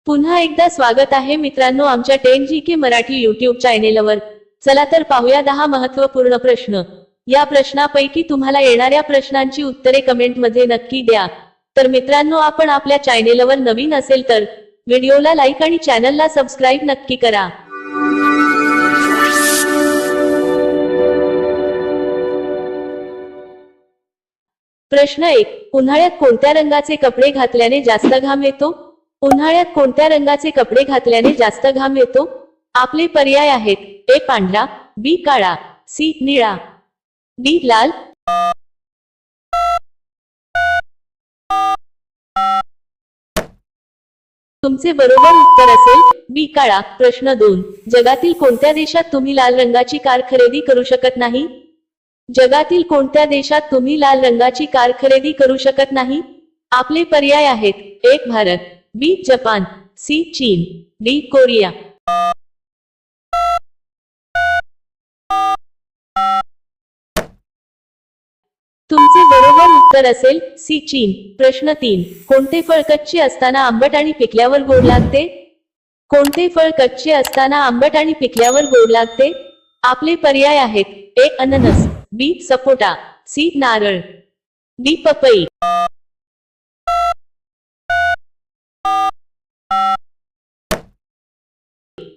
पुन्हा एकदा स्वागत आहे मित्रांनो आमच्या 10GK मराठी YouTube चॅनेलवर। चला तर पाहूया 10 महत्त्वपूर्ण प्रश्न। या प्रश्नापैकी तुम्हाला येणाऱ्या प्रश्नांची उत्तरे कमेंट मध्ये नक्की द्या। तर मित्रांनो आपण आपल्या चॅनेलवर नवीन असेल तर व्हिडिओला लाईक आणि चॅनलला सबस्क्राइब नक्की करा। प्रश्न 1, उन्हाळ्यात कोणत्या रंगाचे कपडे घातल्याने जास्त घाम येतो? उन्हाळ्यात कोणत्या रंगाचे कपडे घातल्याने जास्त घाम येतो? आपले पर्याय आहेत: ए पांढरा, बी काळा, सी निळा, डी लाल। तुमचे बरोबर उत्तर असेल बी काळा। प्रश्न 2, जगातील कोणत्या देशात तुम्ही लाल रंगाची कार खरेदी करू शकत नाही? जगातील कोणत्या देशात तुम्ही लाल रंगाची कार खरेदी करू शकत नाही? आपले पर्याय आहेत: ए भारत, बी जपान, सी चीन, डी कोरिया। तुमचे बरोबर उत्तर असेल सी चीन। प्रश्न 3, कोणते फळ कच्चे असताना आंबट आणि पिकल्यावर गोड लागते? कोणते फळ कच्चे असताना आंबट आणि पिकल्यावर गोड लागते? आपले पर्याय आहेत: ए अननस, बी सपोटा, सी नारळ, डी पपई।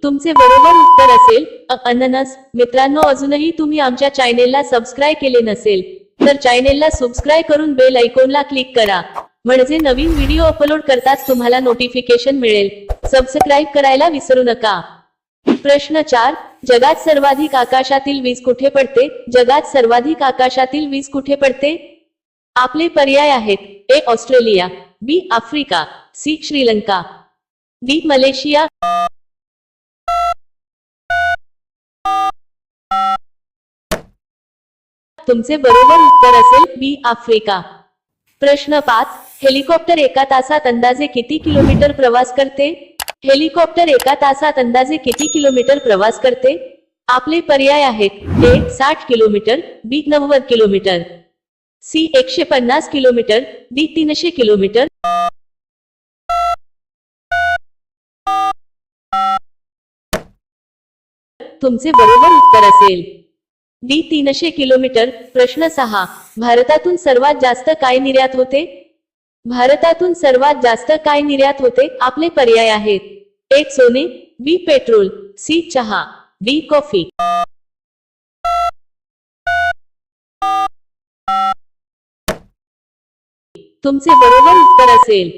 तुमचे बरोबर उत्तर असेल अननस। मित्रांनो अजूनही तुम्ही आमच्या चॅनेलला सबस्क्राइब केले नसेल तर चॅनेलला सबस्क्राइब करून बेल आयकॉनला क्लिक करा, म्हणजे नवीन व्हिडिओ अपलोड करताच तुम्हाला नोटिफिकेशन मिळेल। सबस्क्राइब करायला विसरू नका। प्रश्न 4, जगात सर्वाधिक आकाशातील वीज कुठे पडते? जगात सर्वाधिक आकाशातील वीज कुठे पडते? आपले पर्याय आहेत: A Australia, B Africa, C Sri Lanka, D Malaysia. तुमचे बरोबर उत्तर असेल बी आफ्रिका। प्रश्न 5, हेलिकॉप्टर एका तासात अंदाजे किती किलोमीटर प्रवास करते? हेलिकॉप्टर एका तासात अंदाजे किती किलोमीटर प्रवास करते? आपले पर्याय आहेत: A 60 kilometre, B 90 kilometre, C 150 kilometre, D 300 kilometre. तुमचे बरोबर उत्तर असेल डी 300 किलोमीटर। प्रश्न 6, भारतातून सर्वात जास्त काय निर्यात होते? भारतातून सर्वात जास्त काय निर्यात होते? आपले पर्याय आहेत: ए सोने, बी पेट्रोल, सी चहा, डी कॉफी। तुमचे बरोबर उत्तर असेल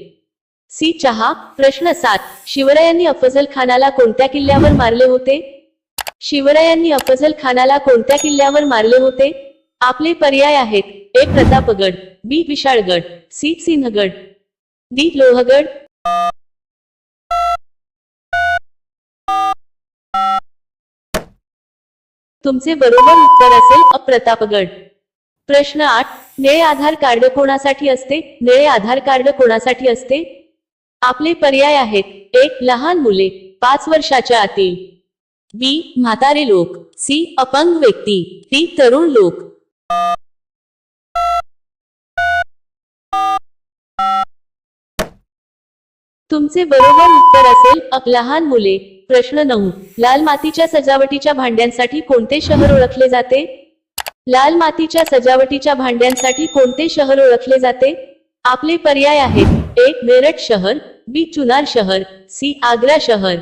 सी चहा। प्रश्न 7, शिवरायांनी अफजल खानाला कोणत्या किल्ल्यावर मारले होते? शिवरायांनी अफजल खानाला कोणत्या किल्ल्यावर मारले होते? आपले पर्याय आहेत: ए प्रतापगड, बी विशाळगड, सी सिंहगड, डी लोहगड। तुमचे बरोबर उत्तर असेल प्रतापगड। प्रश्न 8, निळे आधार कार्ड कोणासाठी असते? निळे आधार कार्ड कोणासाठी असते? आपले पर्याय आहेत: ए लहान मुले 5 वर्षाच्या आतील, बी म्हातारे लोक, सी अपंग व्यक्ती, डी तरुण लोक। तुमचे बरोबर उत्तर असेल लहान मुले। प्रश्न 9, लाल मातीच्या सजावटीच्या भांड्यांसाठी कोणते शहर ओळखले जाते? लाल मातीच्या सजावटीच्या भांड्यांसाठी कोणते शहर ओळखले जाते? आपले पर्याय आहेत: ए मेरठ शहर, बी चुनार शहर, सी आग्रा शहर,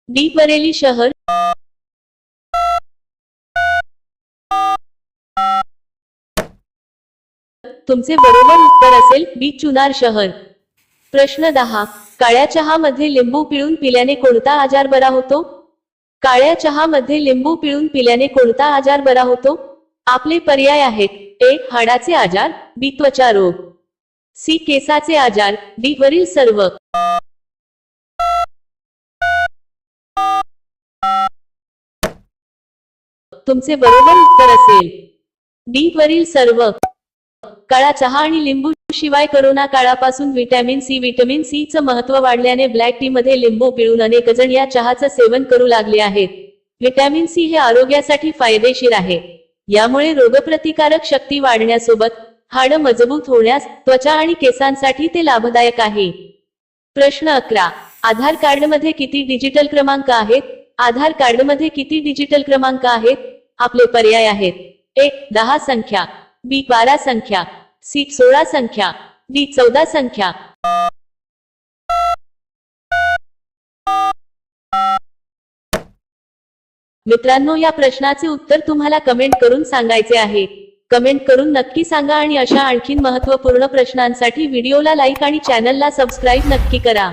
डी बरेली शहर। तुमचे बरोबर उत्तर असेल बी चुनार शहर। प्रश्न 10, काळ्या चहा मध्ये लिंबू पिळून पिल्याने कोणता आजार बरा होतो? काळ्या चहा मध्ये लिंबू पिळून पिल्याने कोणता आजार बरा होतो? आपले पर्याय आहेत: ए हाडाचे आजार, बी त्वचा रोग, सी केसाचे आजार, डी वरील सर्व। तुमचे बरोबर उत्तर असेल डी वरील सर्व। काळा चहा आणि लिंबू शिवाय कोरोना काळापासून विटॅमिन सी चं महत्त्व वाढल्याने ब्लॅक टी मध्ये लिंबू पिळून अनेक जण या चहाचं सेवन करू लागले आहेत। विटॅमिन सी हे आरोग्यासाठी फायदेशीर आहे। यामुळे रोगप्रतिकारक शक्ती वाढण्यासोबत हाडं मजबूत होण्यास, त्वचा आणि केसांसाठी ते लाभदायक आहे। प्रश्न 11, आधार कार्डमध्ये किती डिजिटल क्रमांक आहेत? आधार कार्डमध्ये किती डिजिटल क्रमांक आहेत? आपले पर्याय आहेत: ए 10 संख्या, बी 12 संख्या, सी 16 संख्या, डी 14 संख्या. मित्रांनो, या प्रश्नाचे उत्तर तुम्हाला कमेंट करून सांगायचे आहे. कमेंट करून नक्की सांगा आणि अशा आणखीन महत्त्वपूर्ण प्रश्नांसाठी व्हिडिओला लाईक आणि चॅनलला सबस्क्राईब नक्की करा.